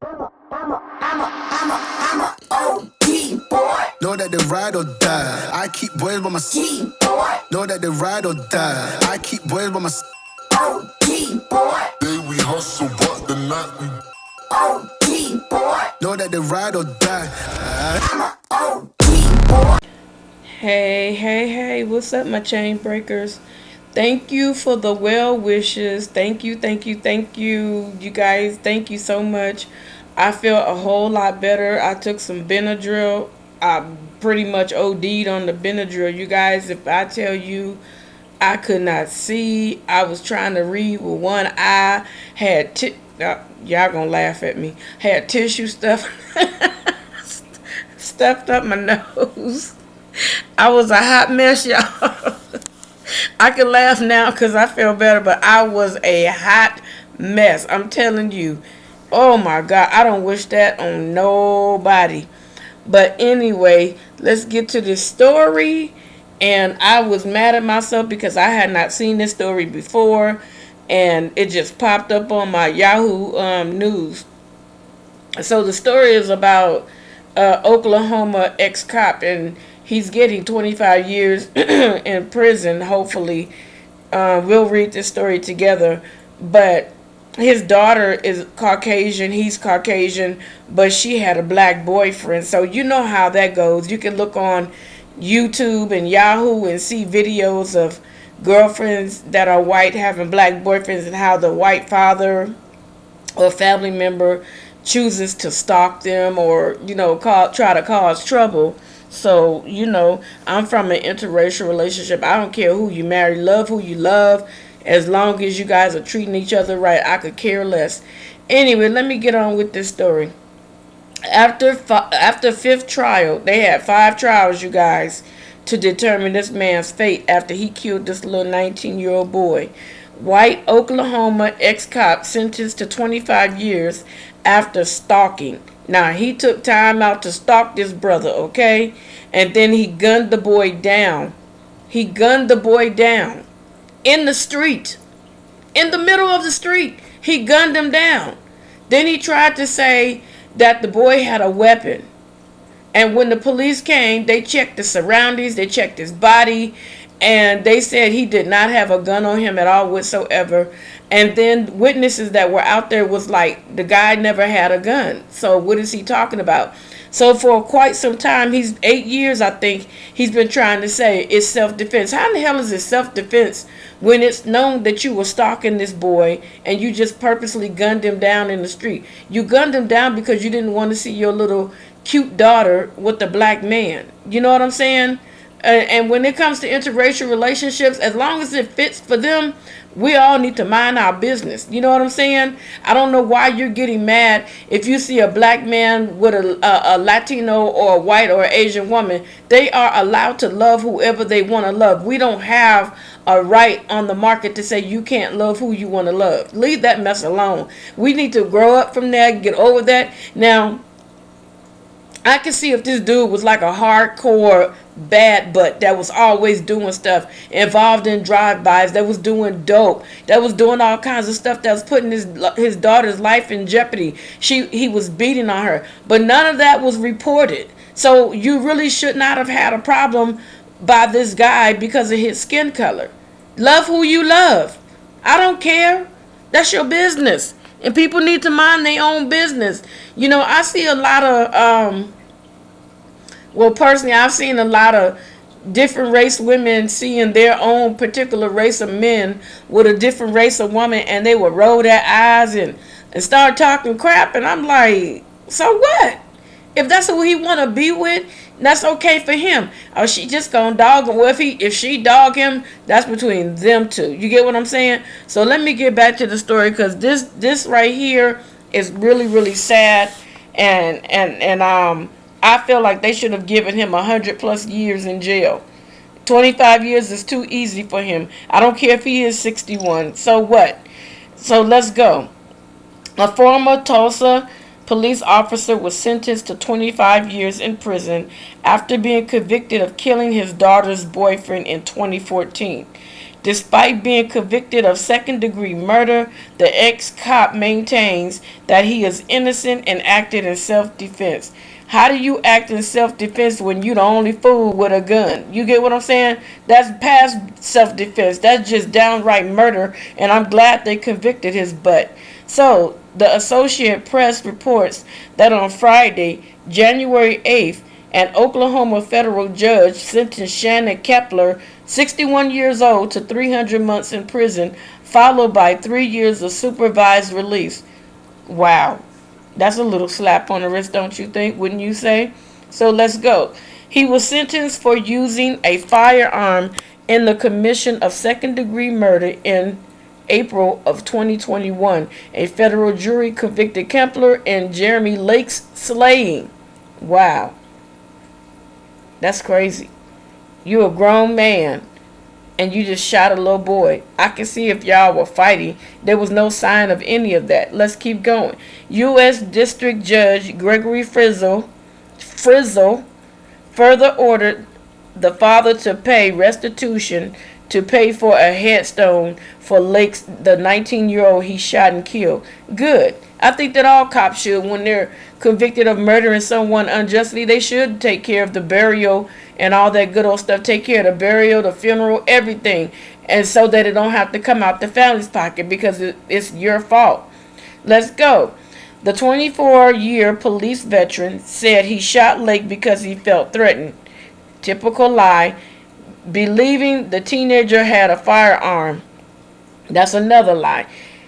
I'm a OG boy. Know that they ride or die. I keep boys by my side. Know that they ride or die. I keep boys by my side. OG boy. Day we hustle, but the night we OG boy. Know that they ride or die. I'm a OG boy. Hey, hey, hey, what's up, my chain breakers? Thank you for the well wishes. Thank you, thank you, thank you, you guys. Thank you so much. I feel a whole lot better. I took some Benadryl. I pretty much OD'd on the Benadryl. You guys, if I tell you, I could not see. I was trying to read with one eye. Y'all gonna laugh at me. Had tissue stuff stuffed up my nose. I was a hot mess, y'all. I can laugh now because I feel better, but I was a hot mess. I'm telling you. Oh my God. I don't wish that on nobody. But anyway, let's get to this story. And I was mad at myself because I had not seen this story before. And it just popped up on my Yahoo News. So the story is about Oklahoma ex-cop, and he's getting 25 years in prison. Hopefully, we'll read this story together. But his daughter is Caucasian. He's Caucasian, but she had a black boyfriend. So you know how that goes. You can look on YouTube and Yahoo and see videos of girlfriends that are white having black boyfriends, and how the white father or family member chooses to stalk them, or try to cause trouble. So I'm from an interracial relationship. I don't care who you marry. Love who you love, as long as you guys are treating each other right. I could care less. Anyway, let me get on with this story. After fifth trial, they had 5 trials, you guys, to determine this man's fate after he killed this little 19-year-old boy. White Oklahoma ex-cop sentenced to 25 years after stalking. Now, he took time out to stalk this brother, okay? And then he gunned the boy down. He gunned the boy down in the street. In the middle of the street. He gunned him down. Then he tried to say that the boy had a weapon. And when the police came, they checked the surroundings, they checked his body, and they said he did not have a gun on him at all whatsoever. And then witnesses that were out there was like, the guy never had a gun. So what is he talking about? So for quite some time, he's 8 years, I think, he's been trying to say it's self-defense. How in the hell is it self-defense when it's known that you were stalking this boy and you just purposely gunned him down in the street? You gunned him down because you didn't want to see your little cute daughter with a black man. You know what I'm saying? And when it comes to interracial relationships, as long as it fits for them, we all need to mind our business. You know what I'm saying? I don't know why you're getting mad if you see a black man with a Latino or a white or Asian woman. They are allowed to love whoever they want to love. We don't have a right on the market to say you can't love who you want to love. Leave that mess alone. We need to grow up from that, get over that. Now, I can see if this dude was like a hardcore bad butt that was always doing stuff, involved in drive-bys, that was doing dope, that was doing all kinds of stuff that was putting his daughter's life in jeopardy. He was beating on her, but none of that was reported. So you really should not have had a problem by this guy because of his skin color. Love who you love. I don't care. That's your business. And people need to mind their own business. I see a lot of, personally, I've seen a lot of different race women seeing their own particular race of men with a different race of woman, and they would roll their eyes and start talking crap. And I'm like, so what? If that's who he want to be with, that's okay for him. Or she just gonna dog him. Well, if she dog him, that's between them two. You get what I'm saying? So let me get back to the story, because this right here is really, really sad, and I feel like they should have given him 100+ years in jail. 25 years is too easy for him. I don't care if he is 61. So what? So let's go. A former Tulsa police officer was sentenced to 25 years in prison after being convicted of killing his daughter's boyfriend in 2014. Despite being convicted of second-degree murder, the ex-cop maintains that he is innocent and acted in self-defense. How do you act in self-defense when you the only fool with a gun? You get what I'm saying? That's past self-defense. That's just downright murder, and I'm glad they convicted his butt. So, the Associated Press reports that on Friday, January 8th, an Oklahoma federal judge sentenced Shannon Kepler, 61 years old, to 300 months in prison, followed by 3 years of supervised release. Wow. That's a little slap on the wrist, don't you think? Wouldn't you say? So let's go. He was sentenced for using a firearm in the commission of second-degree murder in April of 2021. A federal jury convicted Kepler and Jeremy Lake's slaying. Wow. That's crazy. You're a grown man and you just shot a little boy. I can see if y'all were fighting. There was no sign of any of that. Let's keep going. U.S. District Judge Gregory Frizzle further ordered the father to pay restitution to pay for a headstone for Lake's, the 19-year-old he shot and killed. Good. I think that all cops should, when they're convicted of murdering someone unjustly, they should take care of the burial and all that good old stuff. Take care of the burial, the funeral, everything. And so that it don't have to come out the family's pocket because it's your fault. Let's go. The 24-year police veteran said he shot Lake because he felt threatened. Typical lie. Believing the teenager had a firearm. That's another lie.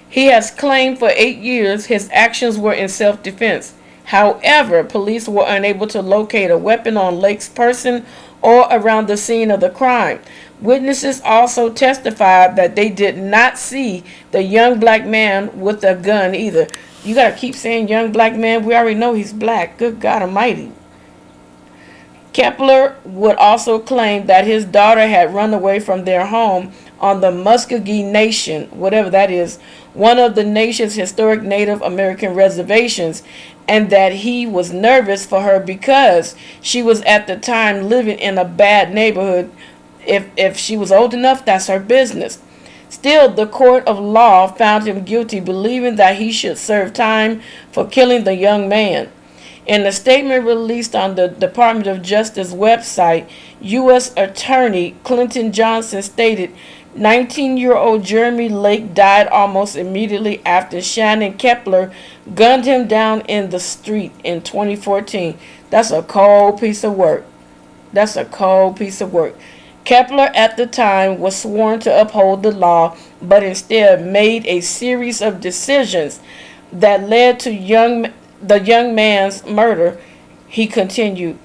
He has claimed for 8 years his actions were in self-defense. However, police were unable to locate a weapon on Lake's person or around the scene of the crime. Witnesses also testified that they did not see the young black man with a gun either. You gotta keep saying young black man. We already know he's black. Good God Almighty. Kepler would also claim that his daughter had run away from their home on the Muskogee Nation, whatever that is, one of the nation's historic Native American reservations, and that he was nervous for her because she was at the time living in a bad neighborhood. If she was old enough, that's her business. Still, the court of law found him guilty, believing that he should serve time for killing the young man. In a statement released on the Department of Justice website, U.S. Attorney Clinton Johnson stated 19-year-old Jeremy Lake died almost immediately after Shannon Kepler gunned him down in the street in 2014. That's a cold piece of work. That's a cold piece of work. Kepler at the time was sworn to uphold the law, but instead made a series of decisions that led to the young man's murder. He continued,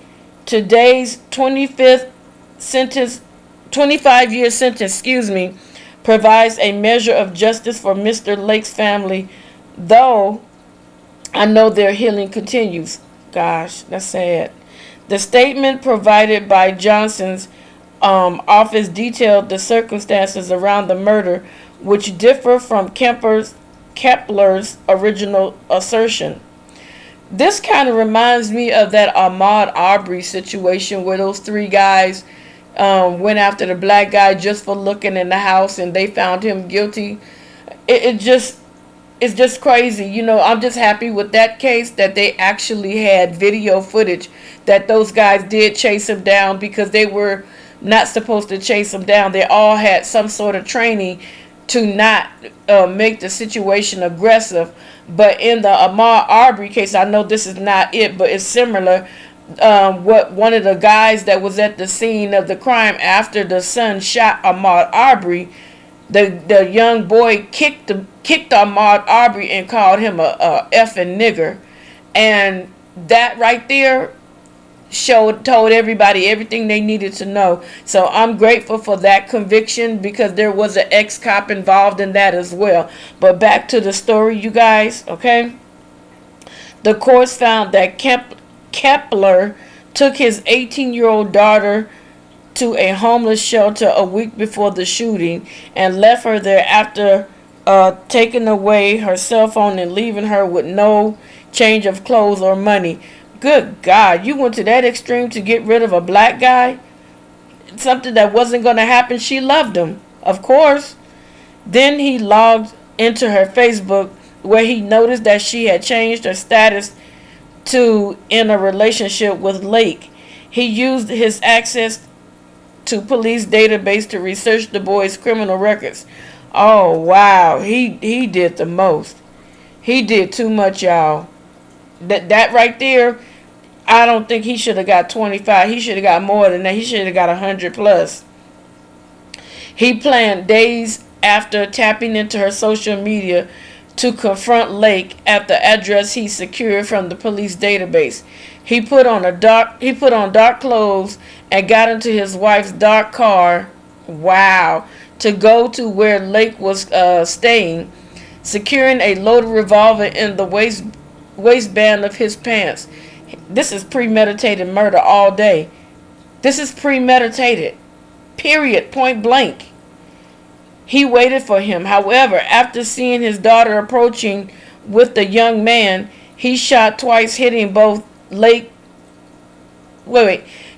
today's 25-year sentence, provides a measure of justice for Mr. Lake's family, though I know their healing continues. Gosh, that's sad. The statement provided by Johnson's office detailed the circumstances around the murder, which differ from Kepler's original assertion. This kind of reminds me of that Ahmaud Arbery situation where those three guys went after the black guy just for looking in the house and they found him guilty. It's just crazy. You know, I'm just happy with that case that they actually had video footage that those guys did chase him down because they were not supposed to chase him down. They all had some sort of training to not make the situation aggressive. But in the Ahmaud Arbery case, I know this is not it, but it's similar. What one of the guys that was at the scene of the crime after the son shot Ahmaud Arbery, the young boy kicked Ahmaud Arbery and called him a effing nigger, and that right there told everybody everything they needed to know. So I'm grateful for that conviction because there was an ex-cop involved in that as well. But back to the story, you guys, okay? The courts found that Kepler took his 18-year-old daughter to a homeless shelter a week before the shooting and left her there after taking away her cell phone and leaving her with no change of clothes or money. Good God, you went to that extreme to get rid of a black guy? Something that wasn't going to happen. She loved him. Of course. Then he logged into her Facebook, where he noticed that she had changed her status to in a relationship with Lake. He used his access to police database to research the boy's criminal records. Oh wow, he did the most. He did too much, y'all. That right there, I don't think he should have got 25. He should have got more than that. He should have got 100 plus. He planned days after tapping into her social media to confront Lake at the address he secured from the police database. He put on dark clothes and got into his wife's dark car. Wow, to go to where Lake was staying, securing a loaded revolver in the waistband of his pants. This is premeditated murder all day. This is premeditated. Period. Point blank. He waited for him. However, after seeing his daughter approaching with the young man, he shot twice, hitting both Lake.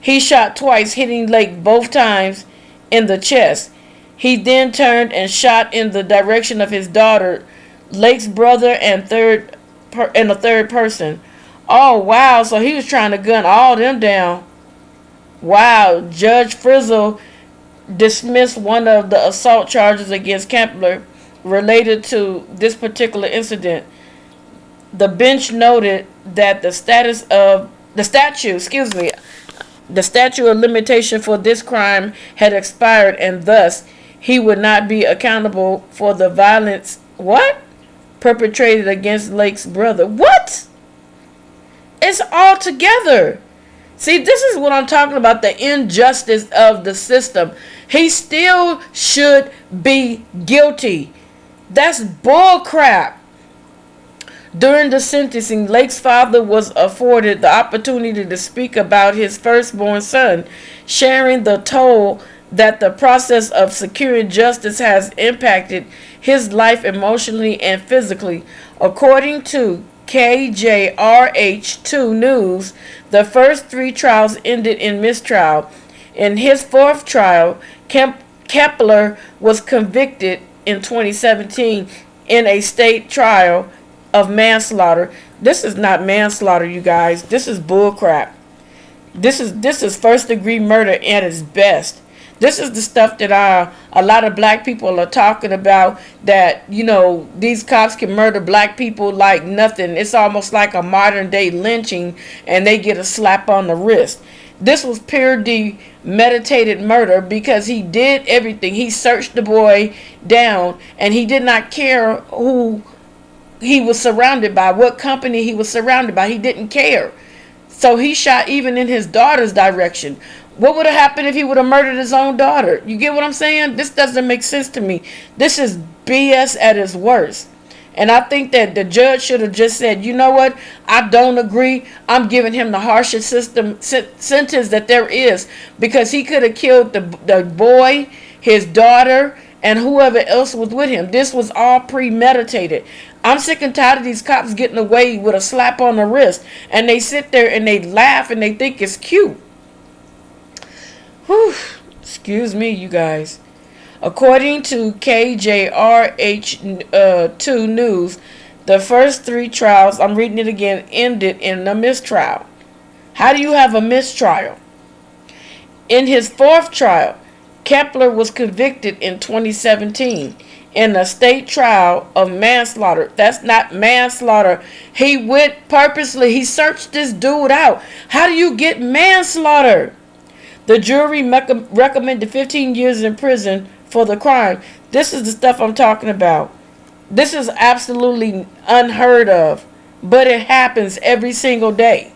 He shot twice, hitting Lake both times in the chest. He then turned and shot in the direction of his daughter, Lake's brother, and a third person. Oh wow! So he was trying to gun all them down. Wow! Judge Frizzle dismissed one of the assault charges against Kepler related to this particular incident. The bench noted that the statute of limitation for this crime had expired, and thus he would not be accountable for the violence perpetrated against Lake's brother. What? It's all together. See, this is what I'm talking about, the injustice of the system. He still should be guilty. That's bull crap. During the sentencing, Lake's father was afforded the opportunity to speak about his firstborn son, sharing the toll that the process of securing justice has impacted his life emotionally and physically. According to KJRH2 News, the first 3 trials ended in mistrial. In his 4th trial, Kepler was convicted in 2017 in a state trial of manslaughter. This is not manslaughter, you guys. This is bullcrap. This is first degree murder at its best. This is the stuff that a lot of black people are talking about, that, these cops can murder black people like nothing. It's almost like a modern day lynching, and they get a slap on the wrist. This was pure meditated murder because he did everything. He searched the boy down, and he did not care who he was surrounded by, what company he was surrounded by. He didn't care. So he shot even in his daughter's direction. What would have happened if he would have murdered his own daughter? You get what I'm saying? This doesn't make sense to me. This is BS at its worst. And I think that the judge should have just said, you know what? I don't agree. I'm giving him the harshest sentence that there is, because he could have killed the boy, his daughter, and whoever else was with him. This was all premeditated. I'm sick and tired of these cops getting away with a slap on the wrist, and they sit there and they laugh and they think it's cute. Whew. Excuse me, you guys. According to KJRH2 News, the first 3 trials, I'm reading it again, ended in a mistrial. How do you have a mistrial? In his 4th trial, Kepler was convicted in 2017 in a state trial of manslaughter. That's not manslaughter. He went purposely. He searched this dude out. How do you get manslaughter? The jury recommended 15 years in prison for the crime. This is the stuff I'm talking about. This is absolutely unheard of, but it happens every single day.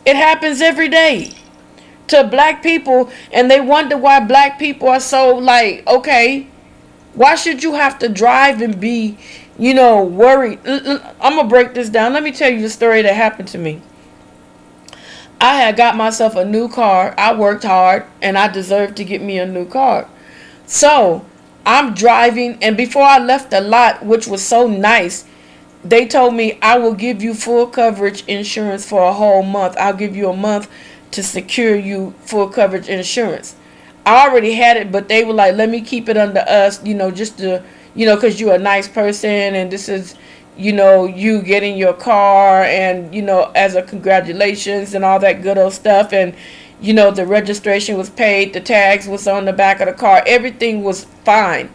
It happens every day to black people, and they wonder why black people are so okay, why should you have to drive and be, worried? I'm going to break this down. Let me tell you the story that happened to me. I had got myself a new car. I worked hard, and I deserved to get me a new car. So I'm driving, and before I left the lot, which was so nice, they told me, I will give you full coverage insurance for a whole month. I'll give you a month to secure you full coverage insurance. I already had it, but they were like, let me keep it under us, just to, because you're a nice person, and this is, you getting your car, and, as a congratulations and all that good old stuff. And, the registration was paid, the tags was on the back of the car, everything was fine.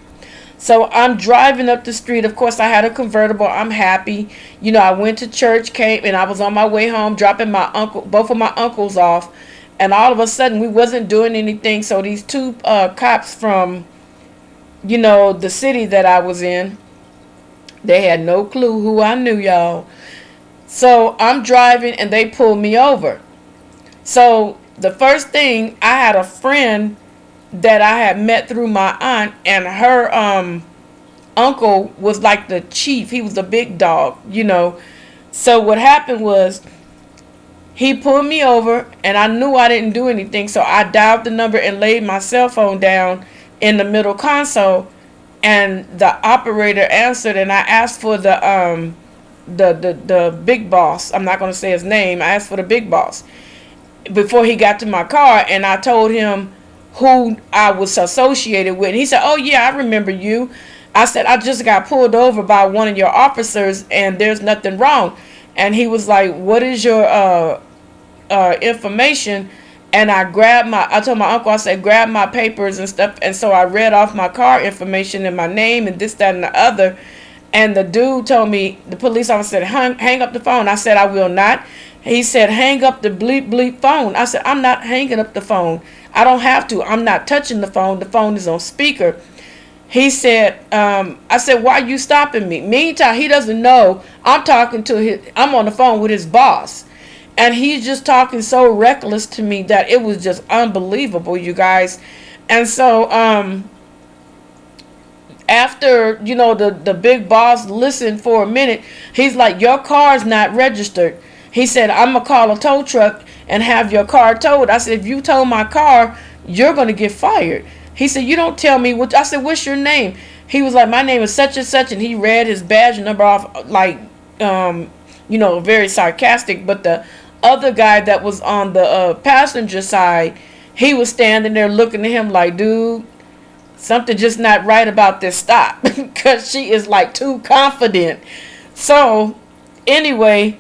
So I'm driving up the street. Of course, I had a convertible. I'm happy. I went to church, came, and I was on my way home, dropping both of my uncles off. And all of a sudden, we wasn't doing anything. So these two cops from, the city that I was in, they had no clue who I knew, y'all. So I'm driving, and they pulled me over. So the first thing, I had a friend that I had met through my aunt, and her uncle was like the chief. He was a big dog, So what happened was, he pulled me over, and I knew I didn't do anything, so I dialed the number and laid my cell phone down in the middle console, and the operator answered, and I asked for the big boss. I'm not going to say his name. I asked for the big boss before he got to my car, and I told him who I was associated with. And he said, oh yeah, I remember you. I said, I just got pulled over by one of your officers, and there's nothing wrong. And he was like, what is your information? And I told my uncle, I said, grab my papers and stuff. And so I read off my car information and my name and this, that, and the other. And the dude told me, the police officer said, hang up the phone. I said, I will not. He said, hang up the bleep bleep phone. I said, I'm not hanging up the phone. I don't have to. I'm not touching the phone. The phone is on speaker. He said, I said, why are you stopping me? Meantime, he doesn't know I'm on the phone with his boss. And he's just talking so reckless to me that it was just unbelievable, you guys. And so, after, the big boss listened for a minute, he's like, your car's not registered. He said, I'm going to call a tow truck and have your car towed. I said, if you tow my car, you're going to get fired. He said, you don't tell me what. I said, what's your name? He was like, my name is such and such. And he read his badge number off like, very sarcastic. But the other guy that was on the passenger side, he was standing there looking at him like, dude, something just not right about this stop. Because she is like too confident. So anyway,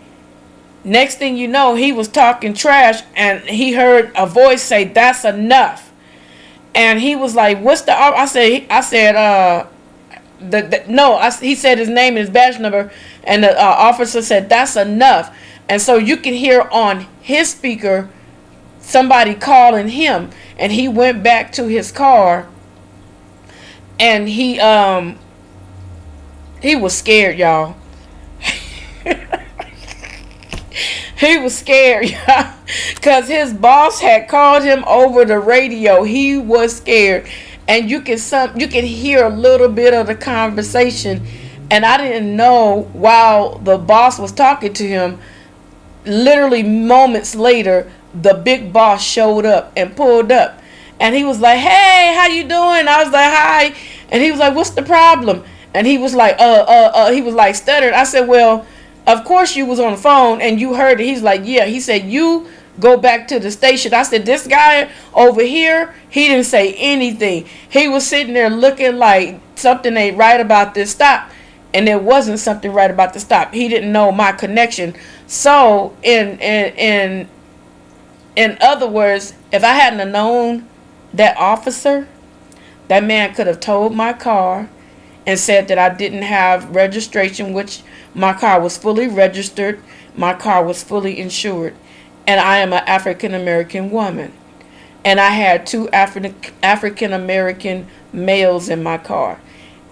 next thing you know, he was talking trash, and he heard a voice say, that's enough. And he was like, what's the, he said his name and his badge number, and the officer said, that's enough. And so you can hear on his speaker somebody calling him, and he went back to his car, and he was scared, y'all. He was scared, y'all, because his boss had called him over the radio. He was scared, and you can hear a little bit of the conversation. And I didn't know, while the boss was talking to him, literally moments later, the big boss showed up and pulled up, and he was like, hey, how you doing? I was like, hi. And he was like, what's the problem? And he was like, he was like stuttered. I said, well, of course you was on the phone and you heard it. He's like, yeah. He said, you go back to the station. I said, this guy over here, he didn't say anything. He was sitting there looking like something ain't right about this stop. And there wasn't something right about the stop. He didn't know my connection. So in other words, if I hadn't known that officer, that man could have towed my car and said that I didn't have registration, which my car was fully registered. My car was fully insured. And I am an African American woman. And I had two African American males in my car.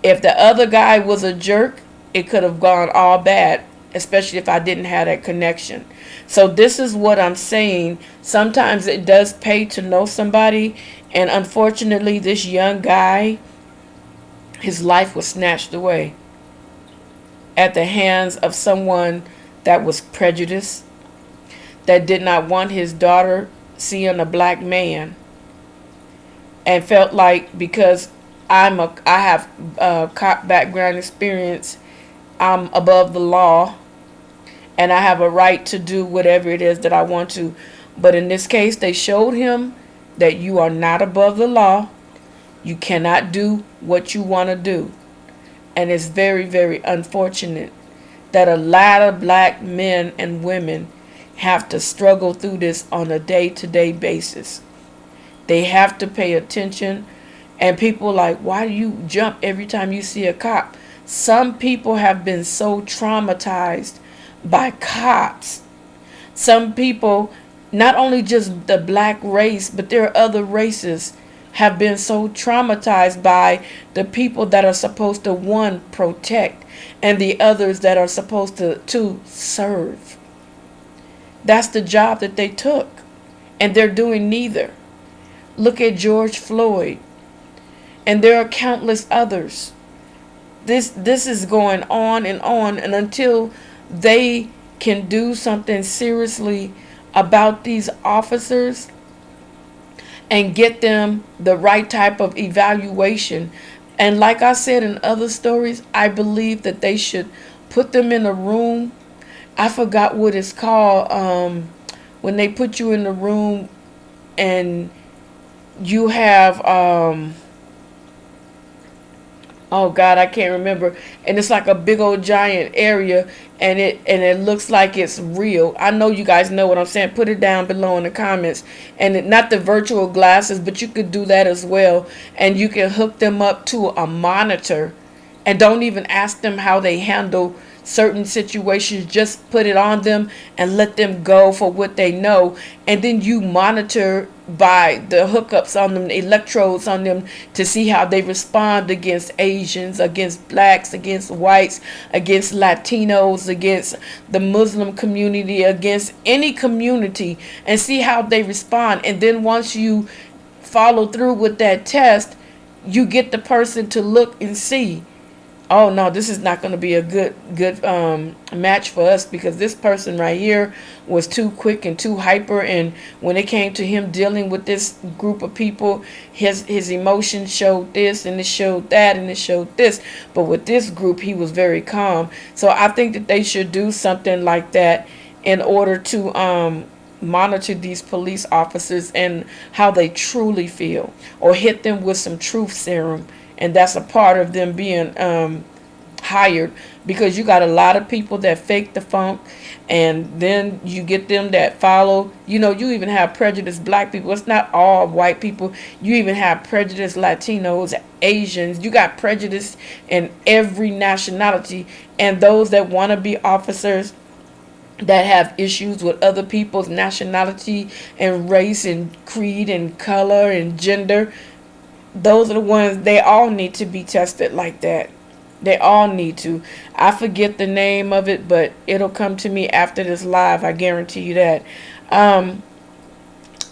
If the other guy was a jerk, it could have gone all bad, especially if I didn't have that connection. So this is what I'm saying. Sometimes it does pay to know somebody. And unfortunately, this young guy, his life was snatched away at the hands of someone that was prejudiced, that did not want his daughter seeing a black man, and felt like because I have cop background experience, I'm above the law, and I have a right to do whatever it is that I want to. But in this case, they showed him that you are not above the law. You cannot do what you want to do. And it's very, very unfortunate that a lot of black men and women have to struggle through this on a day-to-day basis. They have to pay attention. And people like, why do you jump every time you see a cop? Some people have been so traumatized by cops. Some people, not only just the black race, but there are other races, have been so traumatized by the people that are supposed to, one, protect, and the others that are supposed to serve. That's the job that they took, and they're doing neither. Look at George Floyd, and there are countless others. This is going on, and until they can do something seriously about these officers and get them the right type of evaluation. And like I said in other stories, I believe that they should put them in a room. I forgot what it's called, when they put you in the room and you have oh God, I can't remember. And it's like a big old giant area, and it looks like it's real. I know you guys know what I'm saying. Put it down below in the comments. And not the virtual glasses, but you could do that as well. And you can hook them up to a monitor, and don't even ask them how they handle certain situations. Just put it on them and let them go for what they know, and then you monitor by the hookups on them, the electrodes on them, to see how they respond against Asians, against blacks, against whites, against Latinos, against the Muslim community, against any community, and see how they respond. And then once you follow through with that test, you get the person to look and see, oh no, this is not going to be a good match for us, because this person right here was too quick and too hyper, and when it came to him dealing with this group of people, his emotions showed this, and it showed that, and it showed this. But with this group, he was very calm. So I think that they should do something like that in order to monitor these police officers and how they truly feel, or hit them with some truth serum. And that's a part of them being hired, because you got a lot of people that fake the funk, and then you get them that follow. You know, you even have prejudiced black people. It's not all white people. You even have prejudiced Latinos, Asians. You got prejudice in every nationality. And those that want to be officers that have issues with other people's nationality and race and creed and color and gender, those are the ones, they all need to be tested like that. They all need to. I forget the name of it, but it'll come to me after this live. I guarantee you that.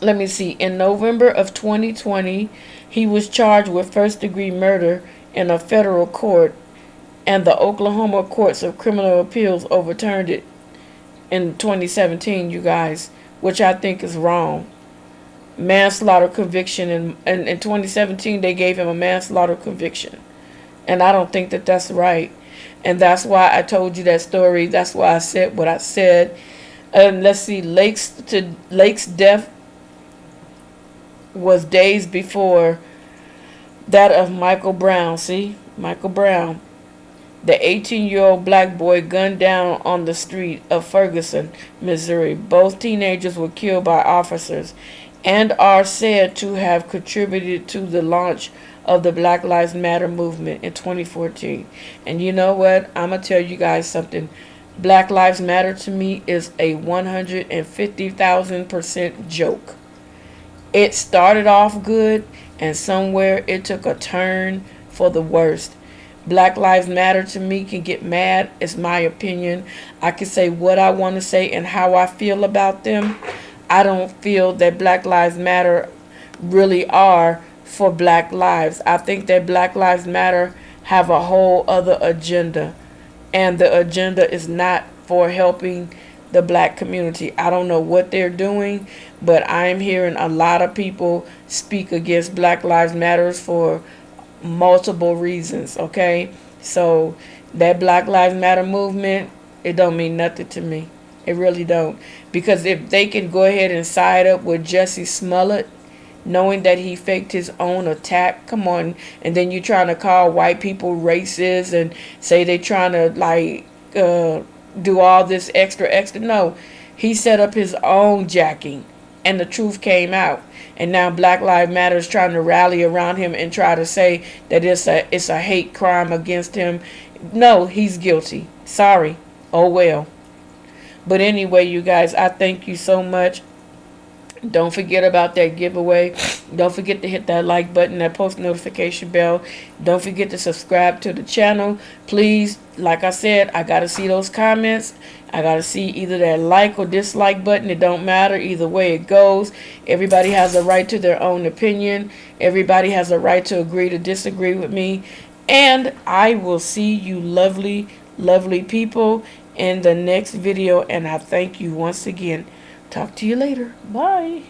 Let me see. In November of 2020, he was charged with first-degree murder in a federal court, and the Oklahoma Courts of Criminal Appeals overturned it in 2017, you guys, which I think is wrong. Manslaughter conviction, and in 2017 they gave him a manslaughter conviction, and I don't think that that's right. And that's why I told you that story. That's why I said what I said. And let's see, Lake's death was days before that of Michael Brown. See, Michael Brown, the 18-year-old black boy gunned down on the street of Ferguson, Missouri. Both teenagers were killed by officers and are said to have contributed to the launch of the Black Lives Matter movement in 2014. And you know what? I'm going to tell you guys something. Black Lives Matter to me is a 150,000% joke. It started off good, and somewhere it took a turn for the worst. Black Lives Matter to me can get mad. It's my opinion. I can say what I want to say and how I feel about them. I don't feel that Black Lives Matter really are for black lives. I think that Black Lives Matter have a whole other agenda, and the agenda is not for helping the black community. I don't know what they're doing, but I'm hearing a lot of people speak against Black Lives Matter for multiple reasons, okay? So that Black Lives Matter movement, it don't mean nothing to me. It really don't. Because if they can go ahead and side up with Jussie Smollett knowing that he faked his own attack. Come on. And then you trying to call white people racist and say they trying to like do all this extra. No, he set up his own jacking, and the truth came out. And now Black Lives Matter is trying to rally around him and try to say that it's a hate crime against him. No, he's guilty. Sorry. Oh well. But anyway, you guys, I thank you so much. Don't forget about that giveaway. Don't forget to hit that like button, that post notification bell. Don't forget to subscribe to the channel. Please, like I said, I got to see those comments. I got to see either that like or dislike button. It don't matter. Either way it goes. Everybody has a right to their own opinion. Everybody has a right to agree to disagree with me. And I will see you lovely, lovely people in the next video. And I thank you once again. Talk to you later. Bye.